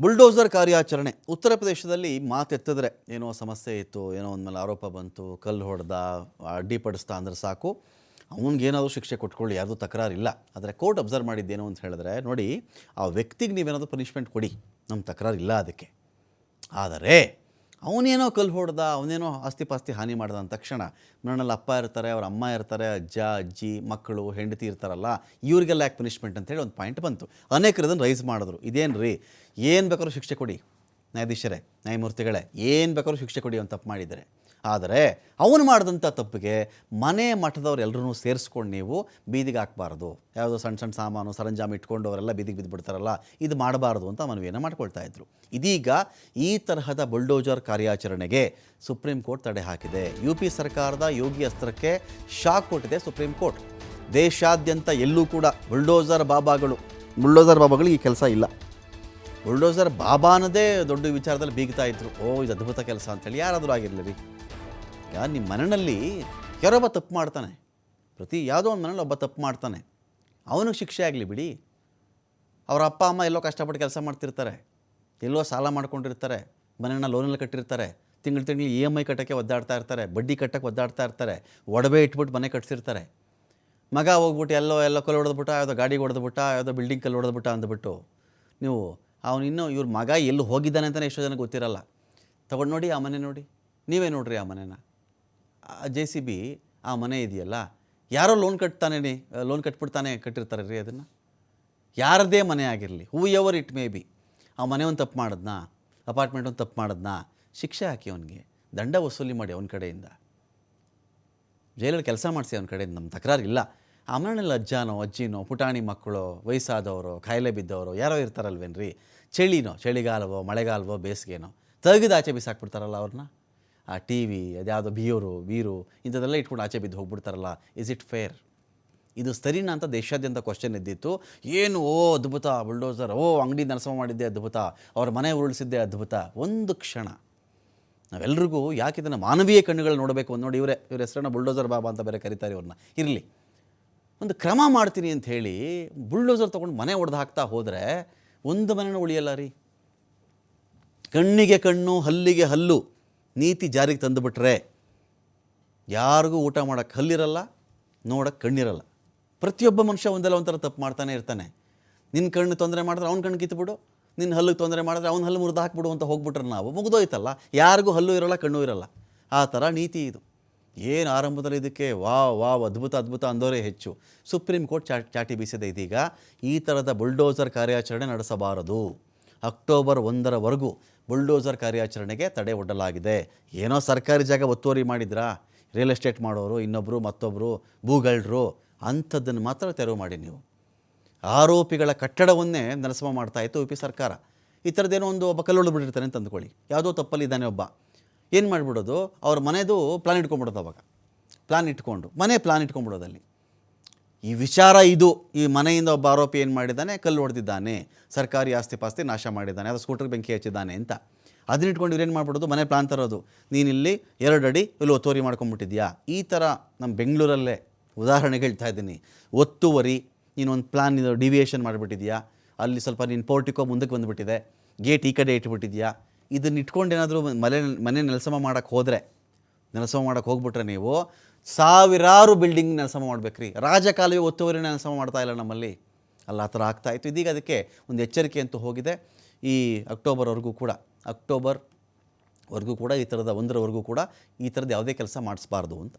Bulldozer ಕಾರ್ಯಾಚರಣೆ ಉತ್ತರ ಪ್ರದೇಶದಲ್ಲಿ ಮಾತೆತ್ತಿದ್ರೆ ಏನೋ ಸಮಸ್ಯೆ ಇತ್ತು, ಏನೋ ಒಂದ್ಮೇಲೆ ಆರೋಪ ಬಂತು, ಕಲ್ಲು ಹೊಡೆದ, ಅಡ್ಡಿಪಡಿಸ್ತಾ ಅಂದ್ರೆ ಸಾಕು, ಅವನಿಗೇನಾದರೂ ಶಿಕ್ಷೆ ಕೊಟ್ಕೊಳ್ಳಿ, ಯಾವುದೂ ತಕರಾರಿಲ್ಲ. ಆದರೆ ಕೋರ್ಟ್ ಅಬ್ಸರ್ವ್ ಮಾಡಿದ್ದೇನು ಅಂತ ಹೇಳಿದ್ರೆ, ನೋಡಿ, ಆ ವ್ಯಕ್ತಿಗೆ ನೀವೇನಾದರೂ ಪನಿಷ್ಮೆಂಟ್ ಕೊಡಿ, ನಮ್ಮ ತಕರಾರಿಲ್ಲ ಅದಕ್ಕೆ. ಆದರೆ ಅವನೇನೋ ಕಲ್ಲು ಹೊಡೆದ, ಅವನೇನೋ ಆಸ್ತಿ ಪಾಸ್ತಿ ಹಾನಿ ಮಾಡ್ದ ಅಂದ ತಕ್ಷಣ ಮನೆಯಲ್ಲಿ ಅಪ್ಪ ಇರ್ತಾರೆ, ಅವ್ರ ಅಮ್ಮ ಇರ್ತಾರೆ, ಅಜ್ಜ ಅಜ್ಜಿ ಮಕ್ಕಳು ಹೆಂಡತಿ ಇರ್ತಾರಲ್ಲ, ಇವರಿಗೆಲ್ಲ ಯಾಕೆ ಪನಿಷ್ಮೆಂಟ್ ಅಂತೇಳಿ ಒಂದು ಪಾಯಿಂಟ್ ಬಂತು. ಅನೇಕರು ಇದನ್ನು ರೈಸ್ ಮಾಡಿದ್ರು. ಇದೇನು ರೀ, ಏನು ಬೇಕಾದ್ರೂ ಶಿಕ್ಷೆ ಕೊಡಿ ನ್ಯಾಯಾಧೀಶರೇ, ನ್ಯಾಯಮೂರ್ತಿಗಳೇ, ಏನು ಬೇಕಾದ್ರೂ ಶಿಕ್ಷೆ ಕೊಡಿ ಅವ್ನು ತಪ್ಪು ಮಾಡಿದರೆ. ಆದರೆ ಅವನು ಮಾಡಿದಂಥ ತಪ್ಪಿಗೆ ಮನೆ ಮಠದವ್ರು ಎಲ್ಲರೂ ಸೇರಿಸ್ಕೊಂಡು ನೀವು ಬೀದಿಗೆ ಹಾಕಬಾರ್ದು. ಯಾವುದೋ ಸಣ್ಣ ಸಣ್ಣ ಸಾಮಾನು ಸರಂಜಾಮು ಇಟ್ಕೊಂಡು ಅವರೆಲ್ಲ ಬೀದಿಗೆ ಬಿದ್ದುಬಿಡ್ತಾರಲ್ಲ, ಇದು ಮಾಡಬಾರ್ದು ಅಂತ ಮನವಿಯನ್ನು ಮಾಡ್ಕೊಳ್ತಾ ಇದ್ರು. ಇದೀಗ ಈ ತರಹದ ಬುಲ್ಡೋಜರ್ ಕಾರ್ಯಾಚರಣೆಗೆ ಸುಪ್ರೀಂ ಕೋರ್ಟ್ ತಡೆ ಹಾಕಿದೆ. UP ಸರ್ಕಾರದ ಯೋಗಿ ಅಸ್ತ್ರಕ್ಕೆ ಶಾಕ್ ಕೊಟ್ಟಿದೆ ಸುಪ್ರೀಂ ಕೋರ್ಟ್. ದೇಶಾದ್ಯಂತ ಎಲ್ಲೂ ಕೂಡ ಬುಲ್ಡೋಜರ್ ಬಾಬಾಗಳು ಈ ಕೆಲಸ ಇಲ್ಲ. ಬುಲ್ಡೋಸರ್ ಬಾಬಾ ಅನ್ನೋದೇ ದೊಡ್ಡ ವಿಚಾರದಲ್ಲಿ ಬೀಗ್ತಾ ಇದ್ರು. ಇದು ಅದ್ಭುತ ಕೆಲಸ ಅಂತೇಳಿ. ಯಾರಾದರೂ ಆಗಿರಲಿ ರೀ, ಈಗ ನಿಮ್ಮ ಮನೆಯಲ್ಲಿ ಯಾರೊಬ್ಬ ತಪ್ಪು ಮಾಡ್ತಾನೆ, ಯಾವುದೋ ಒಂದು ಮನೇಲಿ ಒಬ್ಬ ತಪ್ಪು ಮಾಡ್ತಾನೆ, ಅವನಿಗೆ ಶಿಕ್ಷೆ ಆಗಲಿ ಬಿಡಿ. ಅವರ ಅಪ್ಪ ಅಮ್ಮ ಎಲ್ಲೋ ಕಷ್ಟಪಟ್ಟು ಕೆಲಸ ಮಾಡ್ತಿರ್ತಾರೆ, ಎಲ್ಲೋ ಸಾಲ ಮಾಡ್ಕೊಂಡಿರ್ತಾರೆ, ಮನೆಯನ್ನು ಲೋನಲ್ಲಿ ಕಟ್ಟಿರ್ತಾರೆ, ತಿಂಗಳು EMI ಕಟ್ಟೋಕ್ಕೆ ಒದ್ದಾಡ್ತಾ ಇರ್ತಾರೆ, ಬಡ್ಡಿ ಕಟ್ಟೋಕ್ಕೆ ಒದ್ದಾಡ್ತಾ ಇರ್ತಾರೆ, ಒಡವೆ ಇಟ್ಬಿಟ್ಟು ಮನೆ ಕಟ್ಸಿರ್ತಾರೆ. ಮಗ ಹೋಗ್ಬಿಟ್ಟು ಎಲ್ಲೋ ಕಲ್ಲು ಹೊಡೆದ್ಬಿಟ್ಟ, ಯಾವುದೋ ಗಾಡಿಗೆ ಹೊಡೆದ್ಬಿಟ್ಟ, ಯಾವುದೋ ಬಿಲ್ಡಿಂಗ್ ಕಲ್ಲು ಹೊಡೆದ್ಬಿಟ್ಟ ಅಂದ್ಬಿಟ್ಟು ನೀವು ಅವನಿನ್ನೂ ಇವ್ರ ಮಗ ಎಲ್ಲಿ ಹೋಗಿದ್ದಾನೆ ಅಂತಲೇ ಎಷ್ಟೋ ಜನಕ್ಕೆ ಗೊತ್ತಿರಲ್ಲ. ತಗೊಂಡು ನೋಡಿ ಆ ಮನೆ, ನೋಡಿ ನೀವೇ ನೋಡ್ರಿ ಆ ಮನೆನ, JCB ಆ ಮನೆ ಇದೆಯಲ್ಲ, ಯಾರೋ ಲೋನ್ ಕಟ್ಬಿಡ್ತಾನೆ ಕಟ್ಟಿರ್ತಾರೆ ರೀ ಅದನ್ನು. ಯಾರದೇ ಮನೆ ಆಗಿರಲಿ, ಹೂ ಎವರ್ ಇಟ್ ಮೇ ಬಿ, ಆ ಮನೆ ಒಂದು ತಪ್ಪು ಮಾಡಿದ್ನಾ, ಅಪಾರ್ಟ್ಮೆಂಟ್ ಒಂದು ತಪ್ಪು ಮಾಡಿದ್ನಾ, ಶಿಕ್ಷೆ ಹಾಕಿ ಅವನಿಗೆ, ದಂಡ ವಸೂಲಿ ಮಾಡಿ ಅವನ ಕಡೆಯಿಂದ, ಜೈಲಲ್ಲಿ ಕೆಲಸ ಮಾಡಿಸಿ ಅವನ ಕಡೆಯಿಂದ, ನಮ್ಮ ತಕರಾರಿಲ್ಲ. ಆ ಮನೆಯಲ್ಲಿ ಅಜ್ಜನೋ ಅಜ್ಜಿನೋ ಪುಟಾಣಿ ಮಕ್ಕಳು, ವಯಸ್ಸಾದವರು, ಕಾಯಿಲೆ ಬಿದ್ದವರು ಯಾರೋ ಇರ್ತಾರಲ್ವೇನ್ರಿ, ಚಳಿಗಾಲವೋ ಮಳೆಗಾಲವೋ ಬೇಸಿಗೆನೋ ತೆಗೆದು ಆಚೆ ಬಿಸಾಕ್ಬಿಡ್ತಾರಲ್ಲ ಅವ್ರನ್ನ. ಆ TV ಅದ್ಯಾವುದೋ ಬೀರು ಇಂಥದ್ದೆಲ್ಲ ಇಟ್ಕೊಂಡು ಆಚೆ ಬಿದ್ದು ಹೋಗ್ಬಿಡ್ತಾರಲ್ಲ. Is it fair? ಇದು ಸರಿನಾ ಅಂತ ದೇಶಾದ್ಯಂತ ಕ್ವಶನ್ ಎದ್ದಿತ್ತು. ಏನು ಅದ್ಭುತ ಬುಲ್ಡೋಸರ್, ಅಂಗಡಿ ನರಸಮ ಮಾಡಿದ್ದೆ ಅದ್ಭುತ, ಅವ್ರ ಮನೆ ಉರುಳಿಸಿದ್ದೆ ಅದ್ಭುತ. ಒಂದು ಕ್ಷಣ ನಾವೆಲ್ರಿಗೂ ಯಾಕೆ ಇದನ್ನು ಮಾನವೀಯ ಕಣ್ಣುಗಳು ನೋಡಬೇಕು ಅಂತ ನೋಡಿ, ಇವ್ರ ಹೆಸರನ್ನ ಬುಲ್ಡೋಸರ್ ಬಾಬಾ ಅಂತ ಬೇರೆ ಕರೀತಾರೆ ಇವ್ರನ್ನ. ಇರಲಿ, ಒಂದು ಕ್ರಮ ಮಾಡ್ತೀನಿ ಅಂತ ಹೇಳಿ ಬುಲ್ಡೋಸರ್ ತೊಗೊಂಡು ಮನೆ ಒಡೆದು ಹಾಕ್ತಾ ಹೋದರೆ ಒಂದು ಮನೆನೂ ಉಳಿಯಲ್ಲ ರೀ. ಕಣ್ಣಿಗೆ ಕಣ್ಣು, ಹಲ್ಲಿಗೆ ಹಲ್ಲು ನೀತಿ ಜಾರಿಗೆ ತಂದುಬಿಟ್ರೆ ಯಾರಿಗೂ ಊಟ ಮಾಡೋಕ್ಕೆ ಹಲ್ಲಿರಲ್ಲ, ನೋಡೋಕ್ಕೆ ಕಣ್ಣಿರಲ್ಲ. ಪ್ರತಿಯೊಬ್ಬ ಮನುಷ್ಯ ಒಂದಲ್ಲ ಒಂಥರ ತಪ್ಪು ಮಾಡ್ತಾನೆ ಇರ್ತಾನೆ. ನಿನ್ನ ಕಣ್ಣು ತೊಂದರೆ ಮಾಡಿದ್ರೆ ಅವ್ನ ಕಣ್ಣು ಕಿತ್ಬಿಡು, ನಿನ್ನ ಹಲ್ಲಿಗೆ ತೊಂದರೆ ಮಾಡಿದ್ರೆ ಅವ್ನ ಹಲ್ಲು ಮುರಿದು ಹಾಕ್ಬಿಡು ಅಂತ ಹೋಗ್ಬಿಟ್ರೆ ನಾವು ಮುಗಿದೋಯ್ತಲ್ಲ. ಯಾರಿಗೂ ಹಲ್ಲು ಇರೋಲ್ಲ, ಕಣ್ಣು ಇರೋಲ್ಲ. ಆ ಥರ ನೀತಿ ಇದು. ಏನು ಆರಂಭದಲ್ಲಿ ಇದಕ್ಕೆ ವಾವ್ ಅದ್ಭುತ ಅಂದೋರೇ ಹೆಚ್ಚು. ಸುಪ್ರೀಂ ಕೋರ್ಟ್ ಚಾಟಿ ಬೀಸಿದೆ. ಇದೀಗ ಈ ಥರದ ಬುಲ್ಡೋಸರ್ ಕಾರ್ಯಾಚರಣೆ ನಡೆಸಬಾರದು. ಅಕ್ಟೋಬರ್ 1ರವರೆಗೂ ಬುಲ್ಡೋಸರ್ ಕಾರ್ಯಾಚರಣೆಗೆ ತಡೆ ಒಡ್ಡಲಾಗಿದೆ. ಏನೋ ಸರ್ಕಾರಿ ಜಾಗ ಒತ್ತುವರಿ ಮಾಡಿದ್ರಾ, ರಿಯಲ್ ಎಸ್ಟೇಟ್ ಮಾಡೋರು, ಇನ್ನೊಬ್ಬರು ಮತ್ತೊಬ್ಬರು ಭೂಗಳ್ಳರು, ಅಂಥದ್ದನ್ನು ಮಾತ್ರ ತೆರವು ಮಾಡಿ. ನೀವು ಆರೋಪಿಗಳ ಕಟ್ಟಡವನ್ನೇ ನೆಲಸಮ ಮಾಡ್ತಾಯಿತ್ತು UP ಸರ್ಕಾರ. ಈ ಥರದ್ದೇನೋ ಒಬ್ಬ ಕಲ್ಲೊಳ್ಳು ಬಿಟ್ಟಿರ್ತಾನೆ ಅಂತ ಅಂದ್ಕೊಳ್ಳಿ, ಯಾವುದೋ ತಪ್ಪಲ್ಲಿ ಇದ್ದಾನೆ ಒಬ್ಬ, ಏನು ಮಾಡಿಬಿಡೋದು, ಅವ್ರ ಮನೆದು ಪ್ಲಾನ್ ಇಟ್ಕೊಂಡ್ಬಿಡೋದು. ಅವಾಗ ಮನೆ ಪ್ಲಾನ್ ಇಟ್ಕೊಂಡ್ಬಿಡೋದಲ್ಲಿ ಈ ವಿಚಾರ ಇದು. ಈ ಮನೆಯಿಂದ ಒಬ್ಬ ಆರೋಪಿ ಏನು ಮಾಡಿದ್ದಾನೆ, ಕಲ್ಲು ಹೊಡೆದಿದ್ದಾನೆ, ಸರ್ಕಾರಿ ಆಸ್ತಿ ಪಾಸ್ತಿ ನಾಶ ಮಾಡಿದ್ದಾನೆ, ಅದು ಸ್ಕೂಟರ್ಗೆ ಬೆಂಕಿ ಹಚ್ಚಿದ್ದಾನೆ ಅಂತ. ಅದನ್ನ ಇಟ್ಕೊಂಡು ಇವ್ರೇನು ಮಾಡ್ಬಿಡೋದು, ಮನೆ ಪ್ಲಾನ್ ತರೋದು. ನೀನಿಲ್ಲಿ 2 ಅಡಿ ಇಲ್ಲಿ ಒತ್ತುವರಿ ಮಾಡ್ಕೊಂಬಿಟ್ಟಿದ್ಯಾ. ಈ ಥರ ನಮ್ಮ ಬೆಂಗಳೂರಲ್ಲೇ ಉದಾಹರಣೆಗೆ ಹೇಳ್ತಾ ಇದ್ದೀನಿ. ಒತ್ತುವರಿ, ನೀನೊಂದು ಪ್ಲಾನ್ ಇದು ಡಿವಿಯೇಷನ್ ಮಾಡಿಬಿಟ್ಟಿದ್ಯಾ, ಅಲ್ಲಿ ಸ್ವಲ್ಪ ನೀನು ಪೋರ್ಟಿಕೋ ಮುಂದಕ್ಕೆ ಬಂದುಬಿಟ್ಟಿದೆ, ಗೇಟ್ ಈ ಕಡೆ ಇಟ್ಬಿಟ್ಟಿದ್ಯಾ. ಇದನ್ನ ಇಟ್ಕೊಂಡು ಏನಾದರೂ ಮನೆ ನೆಲಸಮ ಮಾಡೋಕ್ಕೆ ಹೋಗ್ಬಿಟ್ರೆ ನೀವು ಸಾವಿರಾರು ಬಿಲ್ಡಿಂಗ್ ನೆಲಸಮ ಮಾಡ್ಬೇಕ್ರಿ. ರಾಜಕಾಲುವೆ ಒತ್ತುವರಿ ನೆಲಸಮ ಮಾಡ್ತಾ ಇಲ್ಲ ನಮ್ಮಲ್ಲಿ, ಅಲ್ಲ ಆ ಥರ ಆಗ್ತಾಯಿತ್ತು. ಇದೀಗ ಅದಕ್ಕೆ ಒಂದು ಎಚ್ಚರಿಕೆ ಅಂತೂ ಹೋಗಿದೆ. ಈ ಅಕ್ಟೋಬರ್ವರೆಗೂ ಕೂಡ ಈ ಥರದ 1ರವರೆಗೂ ಕೂಡ ಈ ಥರದ್ದು ಯಾವುದೇ ಕೆಲಸ ಮಾಡಿಸ್ಬಾರ್ದು ಅಂತ.